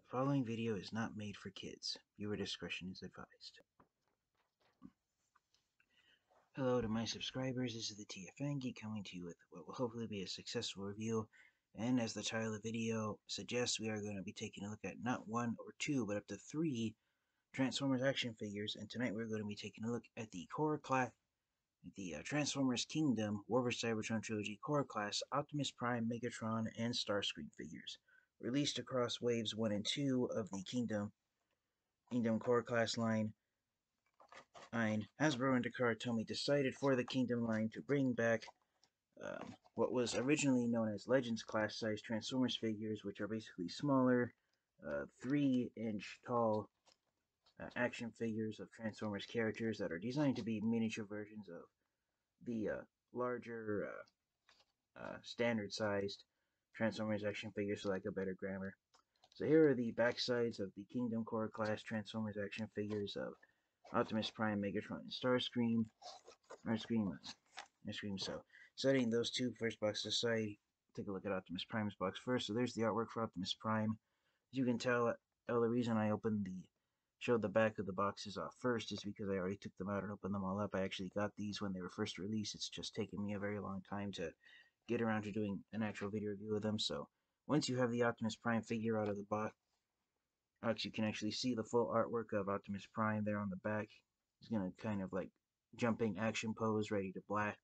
The following video is not made for kids. Viewer discretion is advised. Hello to my subscribers, this is the TFN Geek coming to you with what will hopefully be a successful review. And as the title of the video suggests, we are going to be taking a look at not one or two, but up to three Transformers action figures. And tonight we're going to be taking a look at the Core Class, the Transformers Kingdom, War vs. Cybertron Trilogy, Core Class, Optimus Prime, Megatron, and Starscream figures. Released across waves 1 and 2 of the Kingdom Core Class line. Hasbro and Takara decided for the Kingdom line to bring back what was originally known as Legends class size Transformers figures, which are basically smaller, 3-inch tall action figures of Transformers characters that are designed to be miniature versions of the larger standard sized Transformers action figures, for lack of better grammar. So here are the backsides of the Kingdom Core Class Transformers action figures of Optimus Prime, Megatron, and Starscream. So, setting those two first boxes aside, take a look at Optimus Prime's box first. So there's the artwork for Optimus Prime. As you can tell, the reason I showed the back of the boxes off first is because I already took them out and opened them all up. I actually got these when they were first released. It's just taken me a very long time to get around to doing an actual video review of them. So once you have the Optimus Prime figure out of the box, you can actually see the full artwork of Optimus Prime there on the back. He's gonna kind of like jumping action pose, ready to blast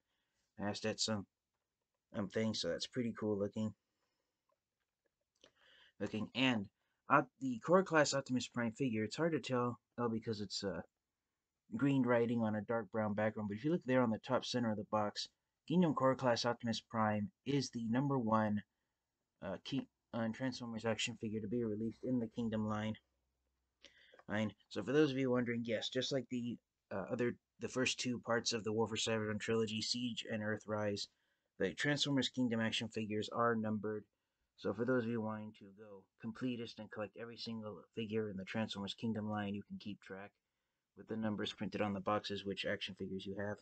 at some thing. So that's pretty cool looking. And the Core Class Optimus Prime figure, it's hard to tell because it's green writing on a dark brown background. But if you look there on the top center of the box, Kingdom Core Class Optimus Prime is the #1 Transformers action figure to be released in the Kingdom line. So for those of you wondering, yes, just like the first two parts of the War for Cybertron Trilogy, Siege and Earthrise, the Transformers Kingdom action figures are numbered. So for those of you wanting to go completist and collect every single figure in the Transformers Kingdom line, you can keep track with the numbers printed on the boxes which action figures you have.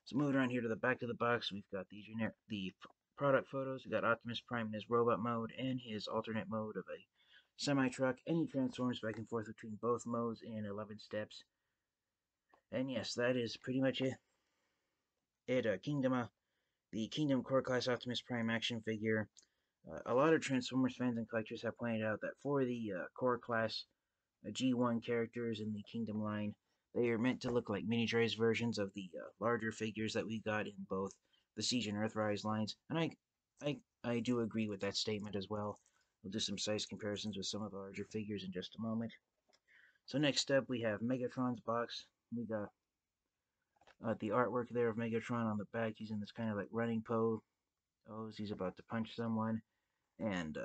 So moving around here to the back of the box, we've got the product photos. We've got Optimus Prime in his robot mode and his alternate mode of a semi-truck, and he transforms back and forth between both modes in 11 steps. And yes, that is pretty much it. The Kingdom Core Class Optimus Prime action figure. A lot of Transformers fans and collectors have pointed out that for the Core Class G1 characters in the Kingdom line, they are meant to look like miniaturized versions of the larger figures that we got in both the Siege and Earthrise lines, and I do agree with that statement as well. We'll do some size comparisons with some of the larger figures in just a moment. So next up, we have Megatron's box. We got the artwork there of Megatron on the back. He's in this kind of like running pose. He's about to punch someone. And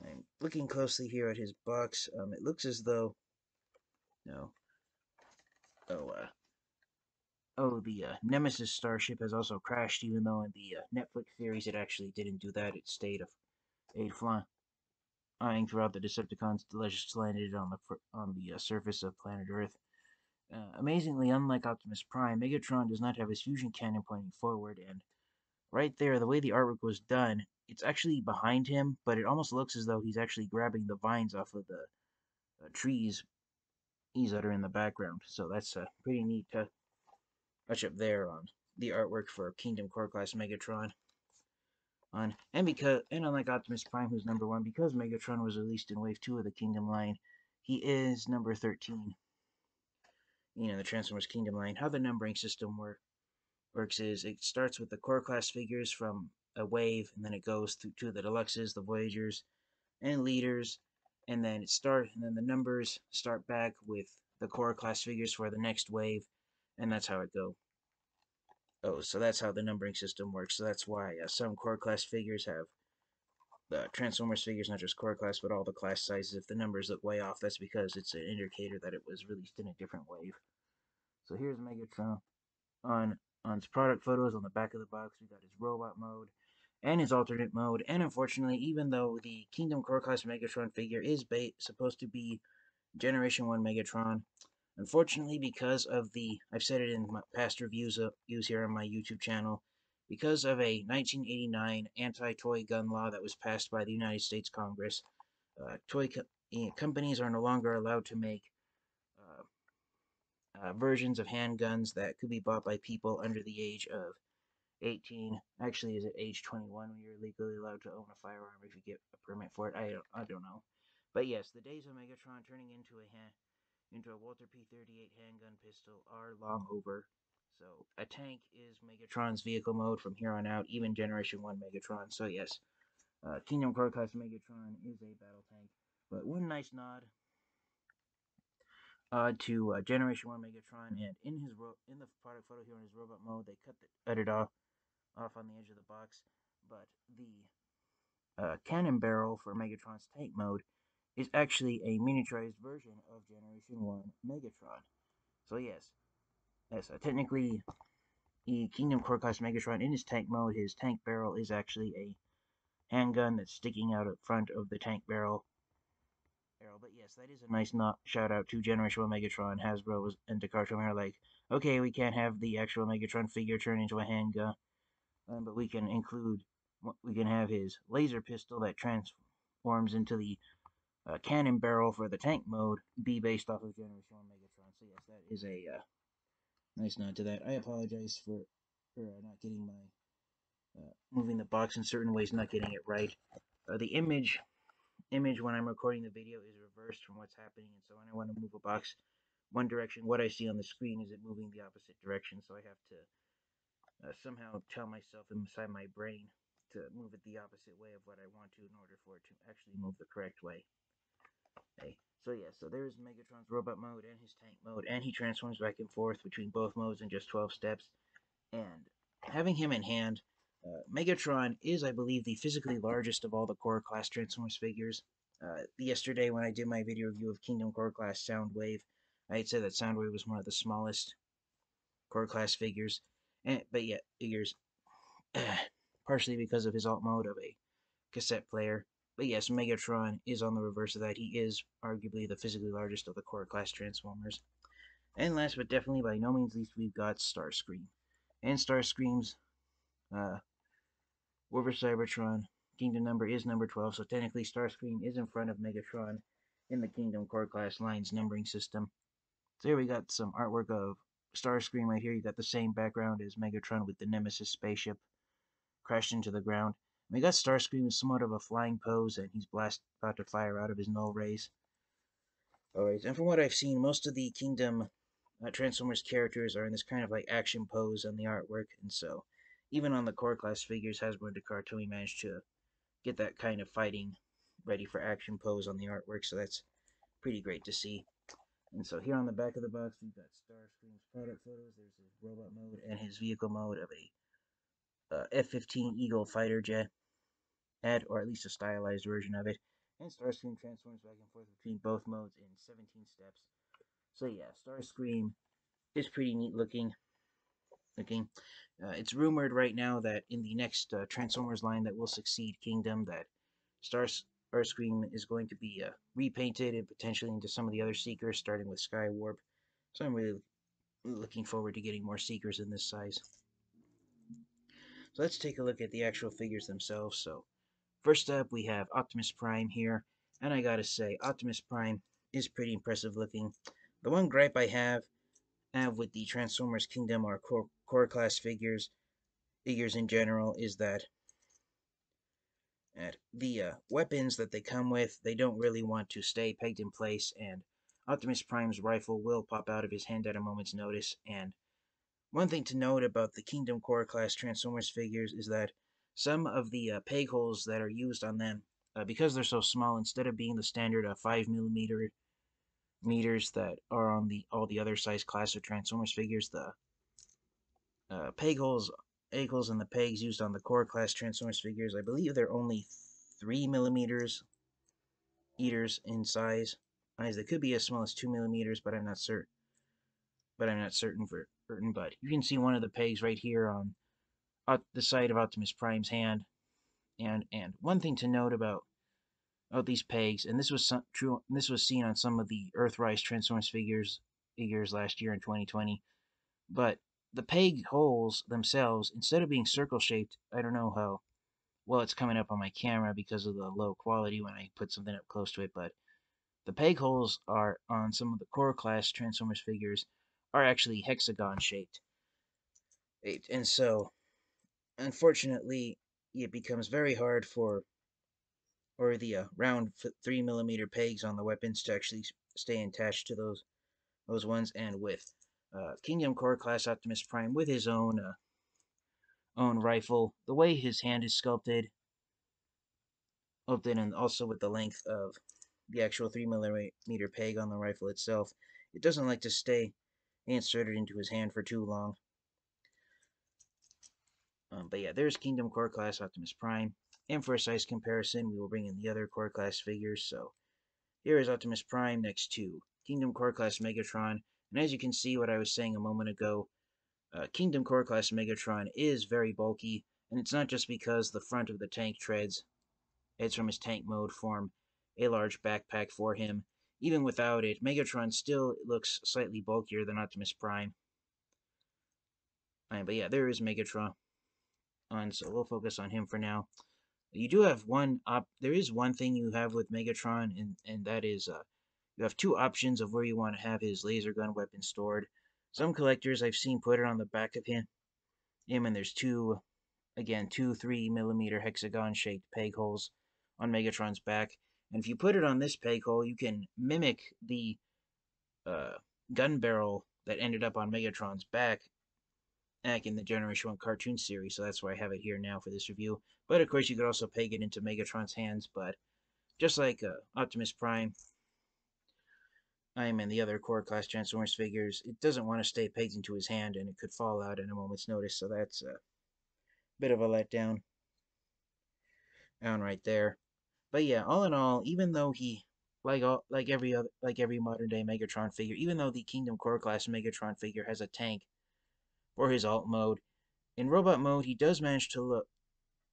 I'm looking closely here at his box. It looks as though... No. The Nemesis starship has also crashed, even though in the Netflix series it actually didn't do that. It stayed flying throughout the Decepticons. Just landed on the surface of planet Earth. Amazingly, unlike Optimus Prime, Megatron does not have his fusion cannon pointing forward, and right there, the way the artwork was done, it's actually behind him, but it almost looks as though he's actually grabbing the vines off of the trees that are in the background. So that's a pretty neat touch up there on the artwork for Kingdom Core Class Megatron. And unlike Optimus Prime, who's #1, because Megatron was released in Wave 2 of the Kingdom line, he is number 13. The Transformers Kingdom line. How the numbering system works is it starts with the Core Class figures from a wave, and then it goes through to the Deluxes, the Voyagers, and Leaders, and then the numbers start back with the Core Class figures for the next wave, and that's how it goes. So that's how the numbering system works. So that's why some Core Class figures have the Transformers figures, not just Core Class, but all the class sizes. If the numbers look way off, that's because it's an indicator that it was released in a different wave. So here's Megatron on his product photos on the back of the box. We got his robot mode and his alternate mode. And unfortunately, even though the Kingdom Core Class Megatron figure is supposed to be Generation 1 Megatron, unfortunately, because of I've said it in my past reviews here on my YouTube channel, Because of a 1989 anti-toy gun law that was passed by the United States Congress, companies are no longer allowed to make versions of handguns that could be bought by people under the age of 18. Actually, is it age 21 when you're legally allowed to own a firearm if you get a permit for it? I don't know. But yes, the days of Megatron turning into a Walter P-38 handgun pistol are long over. So a tank is Megatron's vehicle mode from here on out, even Generation 1 Megatron. So yes, Kingdom Core Class Megatron is a battle tank. But one nice nod to Generation 1 Megatron, and in the product photo here in his robot mode, they cut it off on the edge of the box, but the cannon barrel for Megatron's tank mode is actually a miniaturized version of Generation 1 Megatron. So yes, technically, the Kingdom Core Class Megatron in his tank mode, his tank barrel is actually a handgun that's sticking out at front of the tank barrel. But yes, that is a nice shout out to Generation 1 Megatron. Hasbro and Decathlon are like, okay, we can't have the actual Megatron figure turn into a handgun, but we can have his laser pistol that transforms into the cannon barrel for the tank mode be based off of Generation 1 Megatron. So yes, that is a nice nod to that. I apologize for not getting my moving the box in certain ways, not getting it right. The image when I'm recording the video is reversed from what's happening, and so when I want to move a box one direction, what I see on the screen is it moving the opposite direction, so I have to somehow tell myself inside my brain to move it the opposite way of what I want to in order for it to actually move the correct way. Okay. So yeah, so there's Megatron's robot mode and his tank mode, and he transforms back and forth between both modes in just 12 steps. And having him in hand, Megatron is, I believe, the physically largest of all the Core Class Transformers figures. Yesterday, when I did my video review of Kingdom Core Class Soundwave, I had said that Soundwave was one of the smallest Core Class figures, but yet figures, partially because of his alt mode of a cassette player. But yes, Megatron is on the reverse of that. He is arguably the physically largest of the Core Class Transformers. And last but definitely by no means least, we've got Starscream. And Starscream's War for Cybertron Kingdom number is number 12, so technically Starscream is in front of Megatron in the Kingdom Core Class Lines numbering system. So here we got some artwork of Starscream right here. You got the same background as Megatron with the Nemesis spaceship crashed into the ground. We got Starscream in somewhat of a flying pose, and he's about to fire out of his null rays. Alright, and from what I've seen, most of the Kingdom Transformers characters are in this kind of like action pose on the artwork, and so even on the Core Class figures, Hasbro and Decathlon managed to get that kind of fighting ready for action pose on the artwork, so that's pretty great to see. And so here on the back of the box, we've got Starscream's product photos. There's his robot mode and his vehicle mode of a F-15 Eagle fighter jet, or at least a stylized version of it. And Starscream transforms back and forth between both modes in 17 steps. So yeah, Starscream is pretty neat looking. It's rumored right now that in the next Transformers line that will succeed Kingdom, that Starscream is going to be repainted and potentially into some of the other Seekers, starting with Skywarp. So I'm really looking forward to getting more Seekers in this size. So let's take a look at the actual figures themselves. So first up, we have Optimus Prime here, and I gotta say, Optimus Prime is pretty impressive looking. The one gripe I have with the Transformers Kingdom or core class figures in general is that the weapons that they come with, they don't really want to stay pegged in place, and Optimus Prime's rifle will pop out of his hand at a moment's notice. And one thing to note about the Kingdom Core Class Transformers figures is that some of the peg holes that are used on them, because they're so small, instead of being the standard 5mm meters that are on all the other size class of Transformers figures, the peg holes and the pegs used on the Core Class Transformers figures, I believe they're only 3mm eaters in size. They could be as small as 2mm, but I'm not certain. But you can see one of the pegs right here on the side of Optimus Prime's hand. And one thing to note about these pegs, and this was true. This was seen on some of the Earthrise Transformers figures last year in 2020. But the peg holes themselves, instead of being circle shaped, I don't know how well it's coming up on my camera because of the low quality when I put something up close to it, but the peg holes are on some of the core class Transformers figures are actually hexagon shaped. And so, unfortunately, it becomes very hard for the round 3mm pegs on the weapons to actually stay attached to those ones. And with Kingdom Core Class Optimus Prime with his own rifle, the way his hand is sculpted, and also with the length of the actual 3mm peg on the rifle itself, it doesn't like to stay inserted into his hand for too long. But yeah, there's Kingdom Core Class Optimus Prime. And for a size comparison, we will bring in the other Core Class figures. So here is Optimus Prime next to Kingdom Core Class Megatron. And as you can see, what I was saying a moment ago, Kingdom Core Class Megatron is very bulky, and it's not just because the front of the tank treads, heads from his tank mode, form a large backpack for him. Even without it, Megatron still looks slightly bulkier than Optimus Prime. But yeah, there is Megatron. So we'll focus on him for now. You do have there is one thing you have with Megatron, and that is you have two options of where you want to have his laser gun weapon stored. Some collectors I've seen put it on the back of him, and there's two 3mm hexagon shaped peg holes on Megatron's back. And if you put it on this peg hole, you can mimic the uh, gun barrel that ended up on Megatron's back in the Generation 1 cartoon series, so that's why I have it here now for this review. But of course, you could also peg it into Megatron's hands, but just like Optimus Prime, Iron Man, the other core class Transformers figures, it doesn't want to stay pegged into his hand, and it could fall out at a moment's notice, so that's a bit of a letdown down right there. But yeah, all in all, even though he like every modern day Megatron figure, even though the Kingdom Core class Megatron figure has a tank for his alt mode, in robot mode he does manage to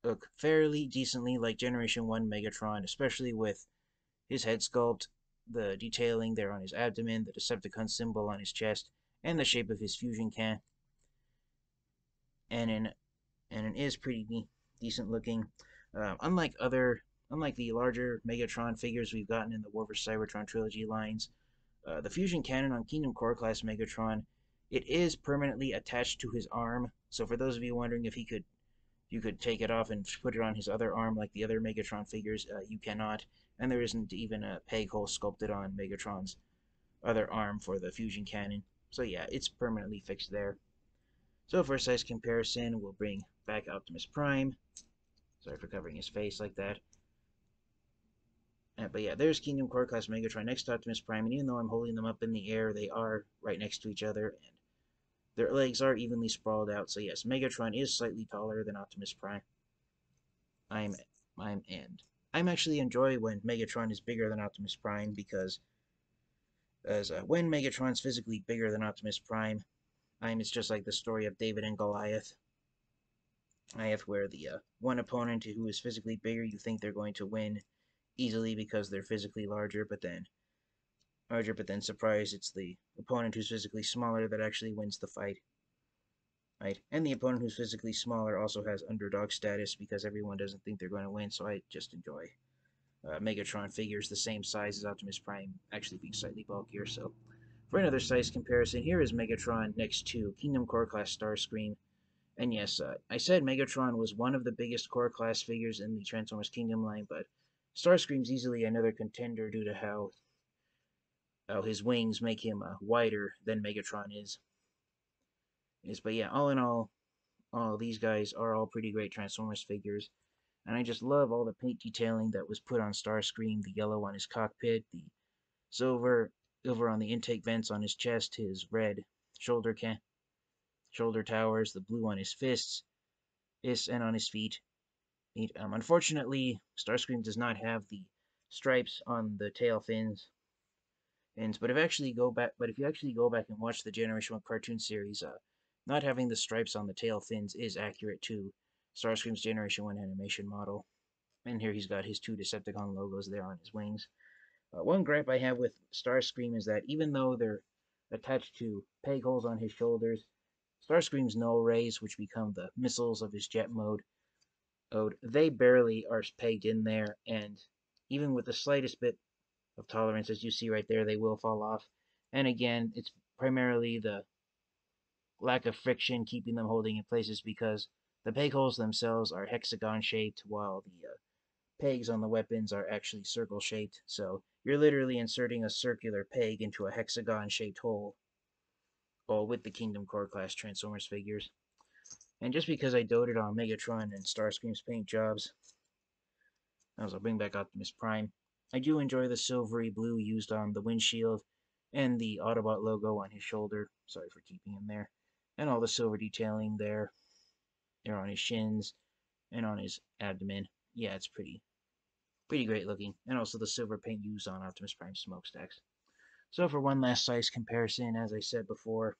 look fairly decently like Generation 1 Megatron, especially with his head sculpt, the detailing there on his abdomen, the Decepticon symbol on his chest, and the shape of his fusion can. And it is pretty decent looking. Unlike the larger Megatron figures we've gotten in the War vs. Cybertron Trilogy lines, the fusion cannon on Kingdom Core class Megatron, it is permanently attached to his arm. So for those of you wondering if you could take it off and put it on his other arm like the other Megatron figures, you cannot. And there isn't even a peg hole sculpted on Megatron's other arm for the fusion cannon. So yeah, it's permanently fixed there. So for a size comparison, we'll bring back Optimus Prime. Sorry for covering his face like that. But yeah, there's Kingdom Core Class Megatron next to Optimus Prime, and even though I'm holding them up in the air, they are right next to each other, and their legs are evenly sprawled out. So yes, Megatron is slightly taller than Optimus Prime. I'm I'm actually enjoy when Megatron is bigger than Optimus Prime because when Megatron's physically bigger than Optimus Prime, it's just like the story of David and Goliath. Where the one opponent who is physically bigger, you think they're going to win easily because they're physically larger, but then surprise, it's the opponent who's physically smaller that actually wins the fight. Right? And the opponent who's physically smaller also has underdog status because everyone doesn't think they're going to win, so I just enjoy Megatron figures the same size as Optimus Prime actually being slightly bulkier. So for another size comparison, here is Megatron next to Kingdom Core Class Starscream. And yes, I said Megatron was one of the biggest Core Class figures in the Transformers Kingdom line, but Starscream's easily another contender due to how his wings make him wider than Megatron is. But yeah, all in all these guys are all pretty great Transformers figures. And I just love all the paint detailing that was put on Starscream, the yellow on his cockpit, the silver over on the intake vents on his chest, his red shoulder shoulder towers, the blue on his fists, and on his feet. Unfortunately, Starscream does not have the stripes on the tail fins. But if you actually go back and watch the Generation 1 cartoon series, not having the stripes on the tail fins is accurate to Starscream's Generation 1 animation model. And here he's got his two Decepticon logos there on his wings. One gripe I have with Starscream is that even though they're attached to peg holes on his shoulders, Starscream's null rays, which become the missiles of his jet mode, they barely are pegged in there, and even with the slightest bit of tolerance, as you see right there, they will fall off. And again, it's primarily the lack of friction keeping them holding in places because the peg holes themselves are hexagon shaped while the pegs on the weapons are actually circle shaped. So you're literally inserting a circular peg into a hexagon shaped hole, all with the Kingdom Core class Transformers figures. And just because I doted on Megatron and Starscream's paint jobs, I'll bring back Optimus Prime. I do enjoy the silvery blue used on the windshield and the Autobot logo on his shoulder. Sorry for keeping him there. And all the silver detailing there on his shins and on his abdomen. Yeah, it's pretty great looking. And also the silver paint used on Optimus Prime smokestacks. So for one last size comparison, as I said before,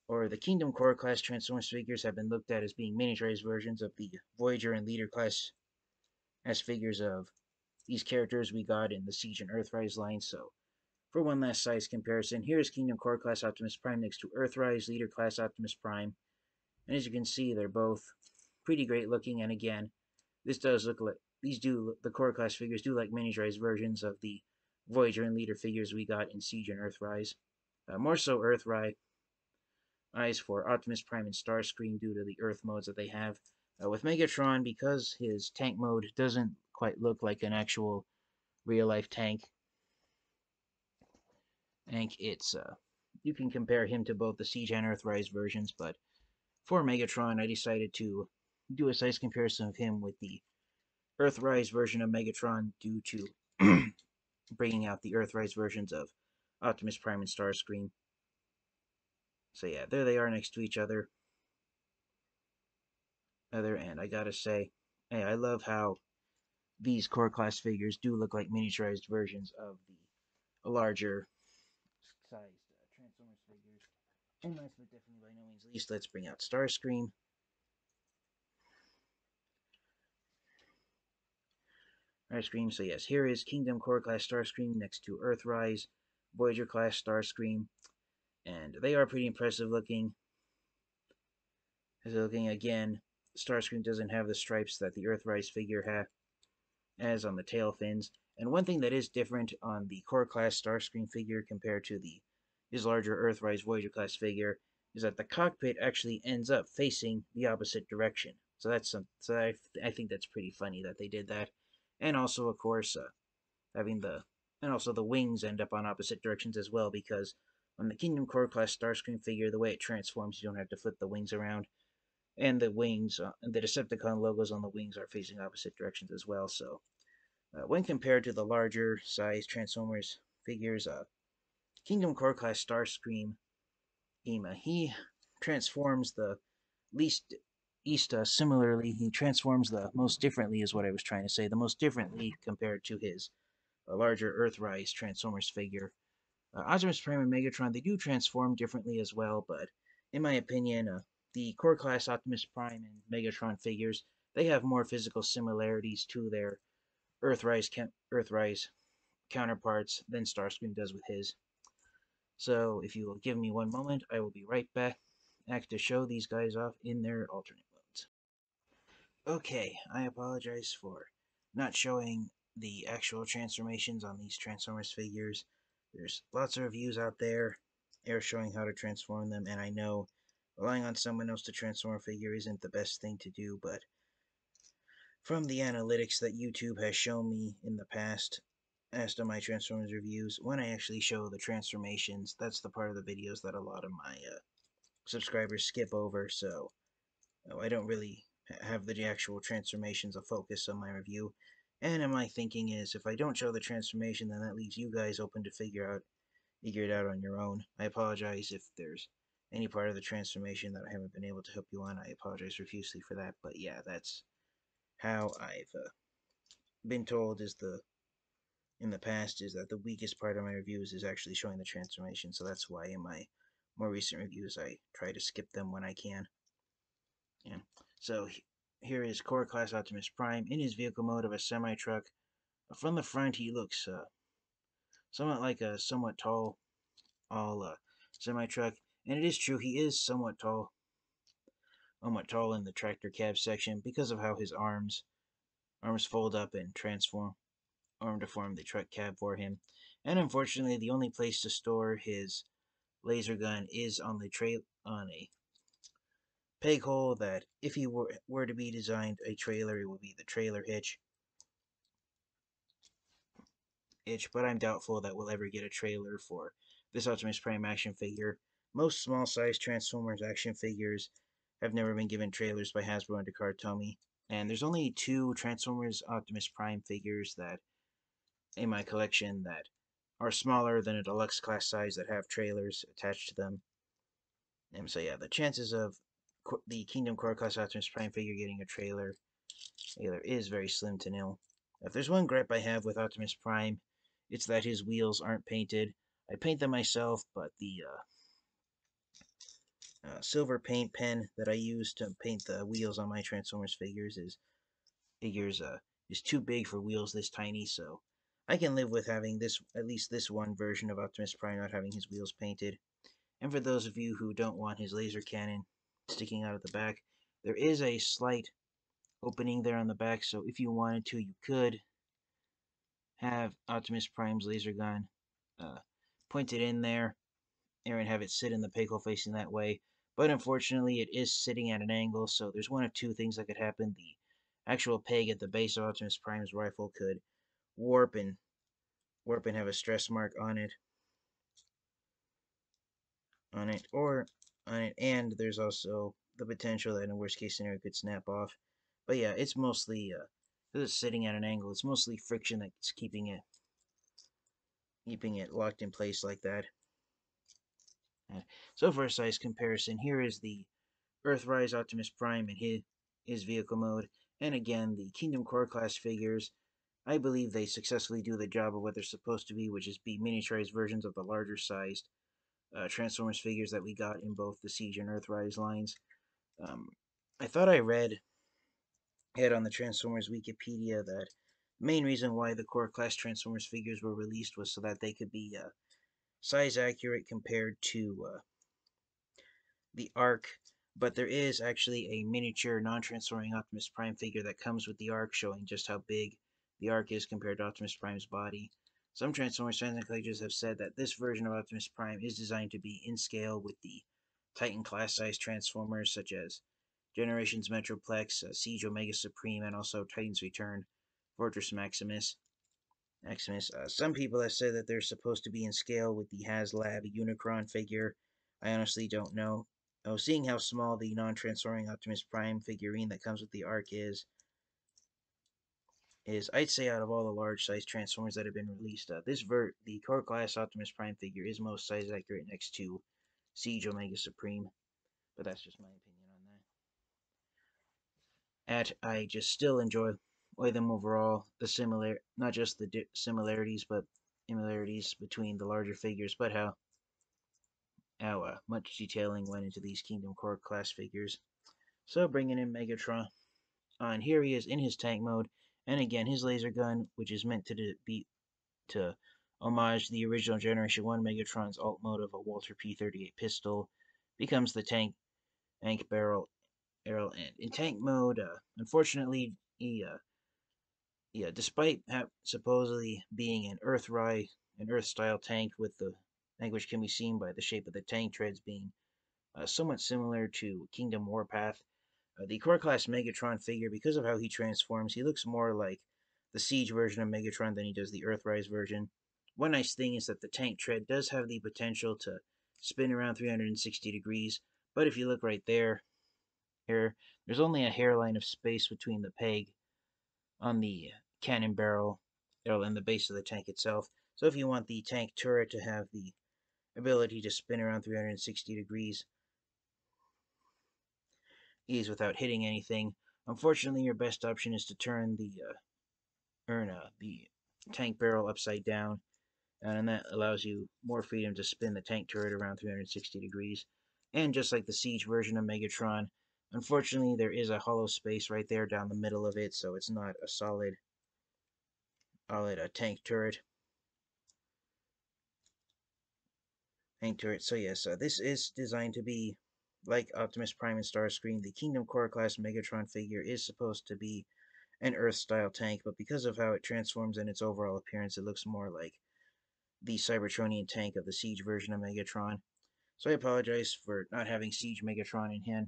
the Kingdom Core class Transformers figures have been looked at as being miniaturized versions of the Voyager and Leader class as figures of these characters we got in the Siege and Earthrise line. So for one last size comparison, here is Kingdom Core class Optimus Prime next to Earthrise Leader class Optimus Prime. And as you can see, they're both pretty great looking. And again, this does look like the Core class figures do like miniaturized versions of the Voyager and Leader figures we got in Siege and Earthrise. More so Earthrise for Optimus Prime and Starscream due to the Earth modes that they have. With Megatron, because his tank mode doesn't quite look like an actual real-life tank, it's you can compare him to both the Siege and Earthrise versions, but for Megatron, I decided to do a size comparison of him with the Earthrise version of Megatron due to bringing out the Earthrise versions of Optimus Prime and Starscream. So yeah, there they are next to each other. And I gotta say, hey, I love how these core class figures do look like miniaturized versions of the larger sized Transformers figures. And last but definitely by no means least, let's bring out Starscream. Starscream, so yes, here is Kingdom Core class Starscream next to Earthrise, Voyager class Starscream, and they are pretty impressive looking. As looking again, Starscream doesn't have the stripes that the Earthrise figure has on the tail fins. And one thing that is different on the Core class Starscream figure compared to his larger Earthrise Voyager class figure is that the cockpit actually ends up facing the opposite direction. So I think that's pretty funny that they did that. And also, of course, the wings end up on opposite directions as well, because on the Kingdom Core class Starscream figure, the way it transforms, you don't have to flip the wings around, and the Decepticon logos on the wings are facing opposite directions as well. So when compared to the larger size Transformers figures, Kingdom Core class Starscream, he transforms the least similarly, he transforms the most differently, is what I was trying to say, the most differently compared to his larger Earthrise Transformers figure. Optimus Prime and Megatron, they do transform differently as well, but in my opinion, the Core Class Optimus Prime and Megatron figures, they have more physical similarities to their Earthrise counterparts than Starscream does with his. So if you will give me one moment, I will be right back to show these guys off in their alternate modes. Okay, I apologize for not showing the actual transformations on these Transformers figures. There's lots of reviews out there showing how to transform them, and I know relying on someone else to transform a figure isn't the best thing to do, but from the analytics that YouTube has shown me in the past as to my Transformers reviews, when I actually show the transformations, that's the part of the videos that a lot of my subscribers skip over, so I don't really have the actual transformations a focus on my review. And my thinking is, if I don't show the transformation, then that leaves you guys open to figure it out on your own. I apologize if there's any part of the transformation that I haven't been able to help you on. I apologize profusely for that. But yeah, that's how I've been told in the past is that the weakest part of my reviews is actually showing the transformation. So that's why in my more recent reviews I try to skip them when I can. Yeah. So here is Core Class Optimus Prime in his vehicle mode of a semi-truck. From the front, he looks somewhat like a somewhat tall, all semi-truck. And it is true, he is somewhat tall in the tractor cab section because of how his arms fold up and transform arm to form the truck cab for him. And unfortunately, the only place to store his laser gun is on a peg hole that, if he were to be designed a trailer, it would be the trailer hitch. But I'm doubtful that we'll ever get a trailer for this Optimus Prime action figure. Most small-sized Transformers action figures have never been given trailers by Hasbro and Takara Tomy. And there's only 2 Transformers Optimus Prime figures that in my collection that are smaller than a deluxe class size that have trailers attached to them. And so yeah, the chances of the Kingdom Core Class Optimus Prime figure getting a trailer is very slim to nil. If there's one gripe I have with Optimus Prime, it's that his wheels aren't painted. I paint them myself, but the silver paint pen that I use to paint the wheels on my Transformers figures is too big for wheels this tiny, so I can live with having at least this one version of Optimus Prime not having his wheels painted. And for those of you who don't want his laser cannon sticking out of the back, there is a slight opening there on the back, so if you wanted to, you could have Optimus Prime's laser gun uh, pointed in there and have it sit in the peg hole facing that way. But unfortunately, it is sitting at an angle, so there's one of 2 things that could happen. The actual peg at the base of Optimus Prime's rifle could warp and have a stress mark on it, and there's also the potential that in a worst case scenario it could snap off. But yeah, it's mostly because it's sitting at an angle, it's mostly friction that's keeping it locked in place like that. So for a size comparison, here is the Earthrise Optimus Prime in his vehicle mode, and again the Kingdom Core class figures. I believe they successfully do the job of what they're supposed to be, which is be miniaturized versions of the larger sized Transformers figures that we got in both the Siege and Earthrise lines. I thought I read on the Transformers Wikipedia that the main reason why the Core Class Transformers figures were released was so that they could be size accurate compared to the Arc. But there is actually a miniature non-transforming Optimus Prime figure that comes with the Arc, showing just how big the Arc is compared to Optimus Prime's body. Some Transformers fans and collectors have said that this version of Optimus Prime is designed to be in scale with the Titan class size Transformers, such as Generations Metroplex, Siege Omega Supreme, and also Titan's Return, Fortress Maximus. Some people have said that they're supposed to be in scale with the HasLab Unicron figure. I honestly don't know. Seeing how small the non-transforming Optimus Prime figurine that comes with the Arc is I'd say out of all the large size Transformers that have been released, the Core Class Optimus Prime figure is most size accurate next to Siege Omega Supreme. But that's just my opinion on that. I just still enjoy them overall. Not just the similarities, but similarities between the larger figures, but how much detailing went into these Kingdom Core class figures. So bringing in Megatron, and here he is in his tank mode, and again his laser gun, which is meant to homage the original Generation 1 Megatron's alt mode of a Walter P-38 pistol, becomes the tank barrel. And in tank mode, unfortunately, despite supposedly being an Earth-style tank, with the which can be seen by the shape of the tank treads being somewhat similar to Kingdom Warpath. The Core Class Megatron figure, because of how he transforms, he looks more like the Siege version of Megatron than he does the Earthrise version. One nice thing is that the tank tread does have the potential to spin around 360 degrees, but if you look right there's only a hairline of space between the peg on the cannon barrel and the base of the tank itself. So if you want the tank turret to have the ability to spin around 360 degrees without hitting anything, unfortunately your best option is to turn the tank barrel upside down, and that allows you more freedom to spin the tank turret around 360 degrees. And just like the Siege version of Megatron, unfortunately there is a hollow space right there down the middle of it, so it's not a solid tank turret. tank turret. So yes, this is designed to be like Optimus Prime and Starscream. The Kingdom Core Class Megatron figure is supposed to be an Earth-style tank, but because of how it transforms and its overall appearance, it looks more like the Cybertronian tank of the Siege version of Megatron. So I apologize for not having Siege Megatron in hand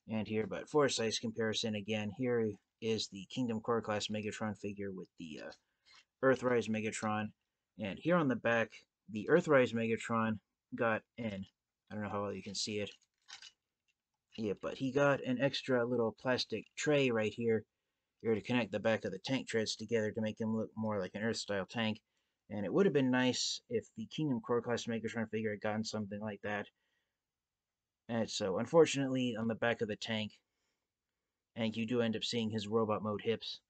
and here, but for a size comparison, again, here is the Kingdom Core Class Megatron figure with the Earthrise Megatron, and here on the back, the Earthrise Megatron got an, I don't know how well you can see it, yeah, but he got an extra little plastic tray right here to connect the back of the tank treads together to make him look more like an Earth-style tank. And it would have been nice if the Kingdom Core Class Megatron figure had gotten something like that. And so, unfortunately, on the back of the tank, and you do end up seeing his robot mode hips.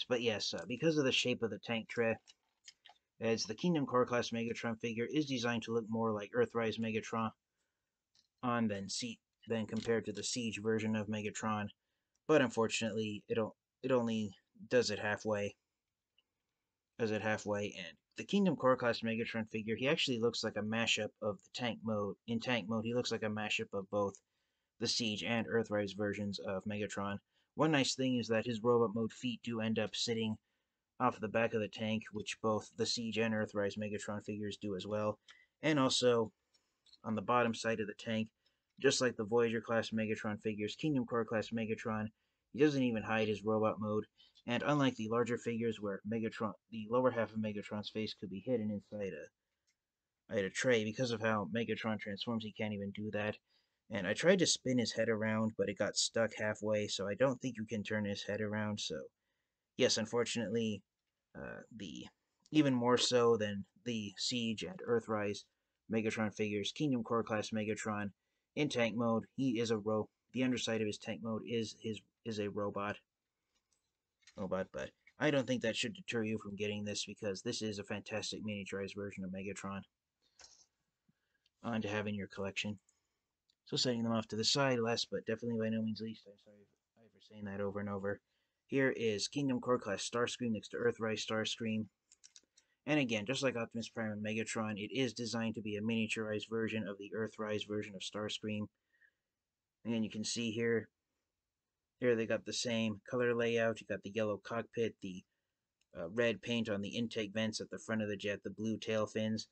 But yes, because of the shape of the tank tread, as the Kingdom Core Class Megatron figure is designed to look more like Earthrise Megatron than compared to the Siege version of Megatron. But unfortunately, it only does it halfway. And the Kingdom Core Class Megatron figure, he actually looks like a mashup of the tank mode. In tank mode, he looks like a mashup of both the Siege and Earthrise versions of Megatron. One nice thing is that his robot mode feet do end up sitting off the back of the tank, which both the Siege and Earthrise Megatron figures do as well. And also, on the bottom side of the tank, just like the Voyager class Megatron figures, Kingdom Core class Megatron, he doesn't even hide his robot mode. And unlike the larger figures where Megatron, the lower half of Megatron's face could be hidden inside a tray, because of how Megatron transforms, he can't even do that. And I tried to spin his head around, but it got stuck halfway, so I don't think you can turn his head around. So, yes, unfortunately, the even more so than the Siege and Earthrise Megatron figures, Kingdom Core class Megatron in tank mode, he is the underside of his tank mode is a robot, but I don't think that should deter you from getting this, because this is a fantastic miniaturized version of Megatron to have in your collection. So setting them off to the side, last but definitely by no means least, I'm sorry for saying that over and over. Here is Kingdom Core Class Starscream next to Earthrise Starscream. And again, just like Optimus Prime and Megatron, it is designed to be a miniaturized version of the Earthrise version of Starscream. And you can see here they got the same color layout. You got the yellow cockpit, the red paint on the intake vents at the front of the jet, the blue tail fins,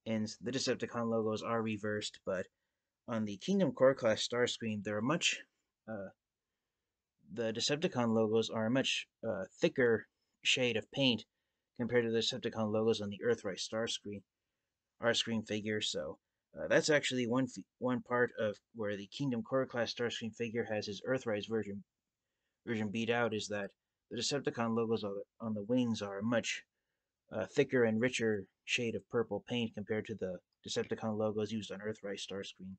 and the Decepticon logos are reversed, but on the Kingdom Core Class Starscream, the Decepticon logos are a much thicker shade of paint compared to the Decepticon logos on the Earthrise Starscream figure. So that's actually one part of where the Kingdom Core Class Starscream figure has his Earthrise version beat out, is that the Decepticon logos on the wings are a much thicker and richer shade of purple paint compared to the Decepticon logos used on Earthrise Starscream.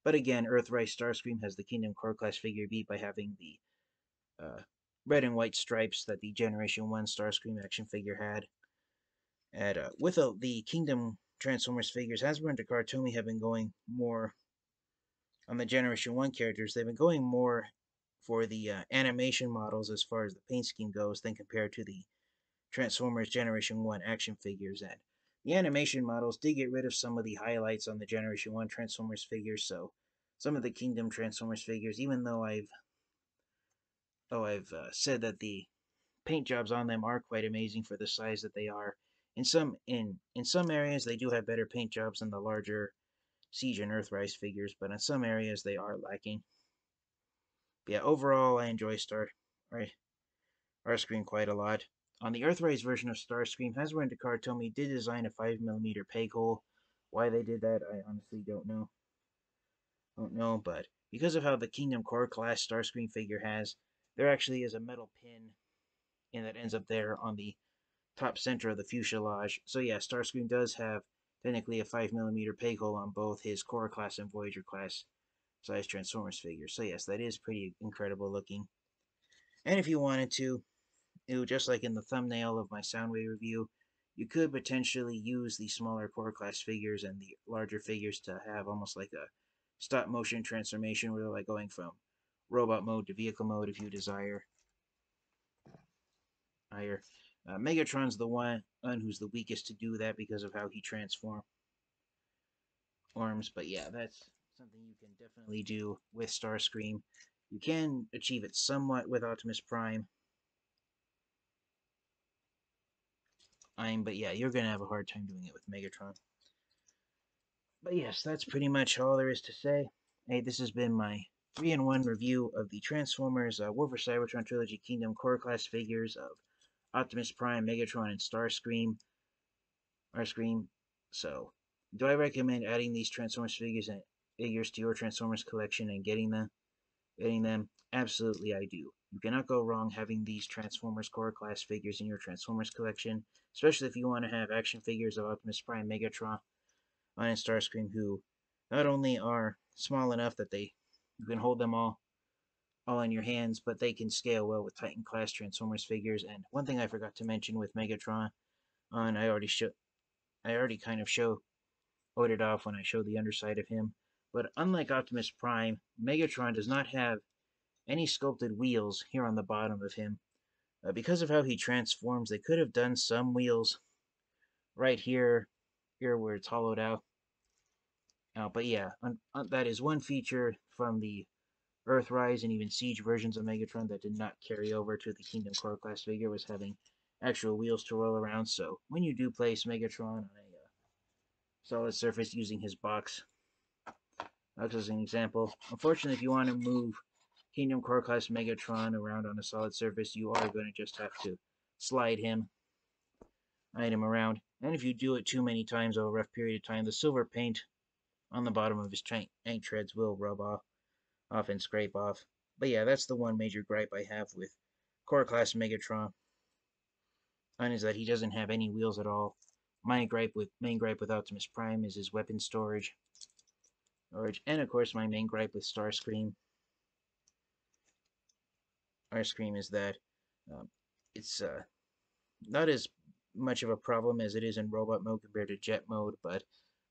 But again, Earthrise Starscream has the Kingdom Core Class figure beat by having the red and white stripes that the Generation 1 Starscream action figure had. And with the Kingdom Transformers figures, Hasbro and Takara have been going more on the Generation 1 characters. They've been going more for the animation models as far as the paint scheme goes than compared to the Transformers Generation 1 action figures. And the animation models did get rid of some of the highlights on the Generation 1 Transformers figures, so some of the Kingdom Transformers figures, even though I've said that the paint jobs on them are quite amazing for the size that they are, in some areas they do have better paint jobs than the larger Siege and Earthrise figures, but in some areas they are lacking. But yeah, overall I enjoy Starscream quite a lot. On the Earthrise version of Starscream, Hasbro and Takara did design a 5mm peg hole. Why they did that, I honestly don't know. But because of how the Kingdom Core Class Starscream figure has, there actually is a metal pin and that ends up there on the top center of the fuselage. So yeah, Starscream does have technically a 5mm peg hole on both his Core Class and Voyager Class size Transformers figures. So yes, that is pretty incredible looking. And if you wanted to, just like in the thumbnail of my Soundwave review, you could potentially use the smaller Core Class figures and the larger figures to have almost like a stop motion transformation, where they're like going from robot mode to vehicle mode if you desire. Megatron's the one who's the weakest to do that because of how he transforms. But yeah, that's something you can definitely do with Starscream. You can achieve it somewhat with Optimus Prime. But yeah, you're gonna have a hard time doing it with Megatron. But yes, that's pretty much all there is to say. Hey, this has been my 3-in-1 review of the Transformers War for Cybertron Trilogy Kingdom Core Class figures of Optimus Prime, Megatron, and Starscream. So, do I recommend adding these Transformers figures to your Transformers collection and getting them? Absolutely, I do. You cannot go wrong having these Transformers Core Class figures in your Transformers collection, especially if you want to have action figures of Optimus Prime, Megatron, and Starscream, who not only are small enough that you can hold them all in your hands, but they can scale well with Titan class Transformers figures. And one thing I forgot to mention with Megatron, and I already kind of showed it off when I showed the underside of him. But unlike Optimus Prime, Megatron does not have any sculpted wheels here on the bottom of him. Because of how he transforms, they could have done some wheels right here where it's hollowed out. But yeah, that is one feature from the Earthrise and even Siege versions of Megatron that did not carry over to the Kingdom Core Class figure, was having actual wheels to roll around. So when you do place Megatron on a solid surface using his box as an example, unfortunately, if you want to move Kingdom Core Class Megatron around on a solid surface, you are going to just have to slide him around. And if you do it too many times over a rough period of time, the silver paint on the bottom of his tank treads will rub off and scrape off. But yeah, that's the one major gripe I have with Core Class Megatron, and is that he doesn't have any wheels at all. My main gripe with Optimus Prime is his weapon storage, and of course my main gripe with Starscream is that it's not as much of a problem as it is in robot mode compared to jet mode, but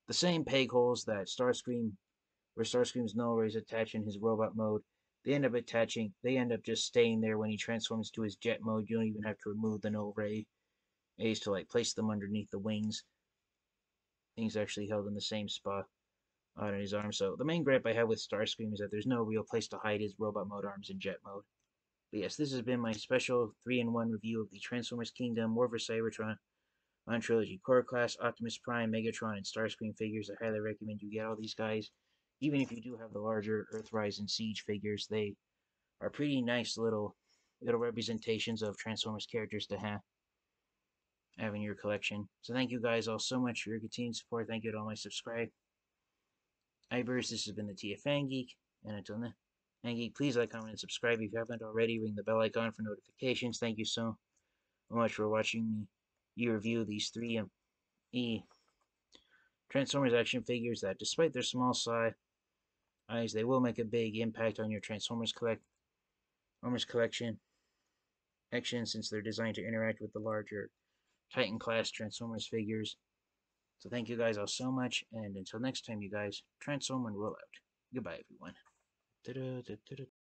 the same peg holes that where Starscream's null rays attach in his robot mode, they end up just staying there when he transforms to his jet mode. You don't even have to remove the null rays to like place them underneath the wings. Things actually held in the same spot on his arm. So the main gripe I have with Starscream is that there's no real place to hide his robot mode arms in jet mode. But yes, this has been my special 3-in-1 review of the Transformers Kingdom War for Cybertron on Trilogy Core Class, Optimus Prime, Megatron, and Starscream figures. I highly recommend you get all these guys. Even if you do have the larger Earthrise and Siege figures, they are pretty nice little representations of Transformers characters to have in your collection. So thank you guys all so much for your continued support. Thank you to all my subscribers. This has been the TFN Geek, and until then, Geek, please like, comment, and subscribe if you haven't already. Ring the bell icon for notifications. Thank you so much for watching me review these 3 Transformers action figures that, despite their small size, they will make a big impact on your Transformers collection since they're designed to interact with the larger Titan class Transformers figures. So thank you guys all so much, and until next time, you guys, Transform and roll out. Goodbye, everyone.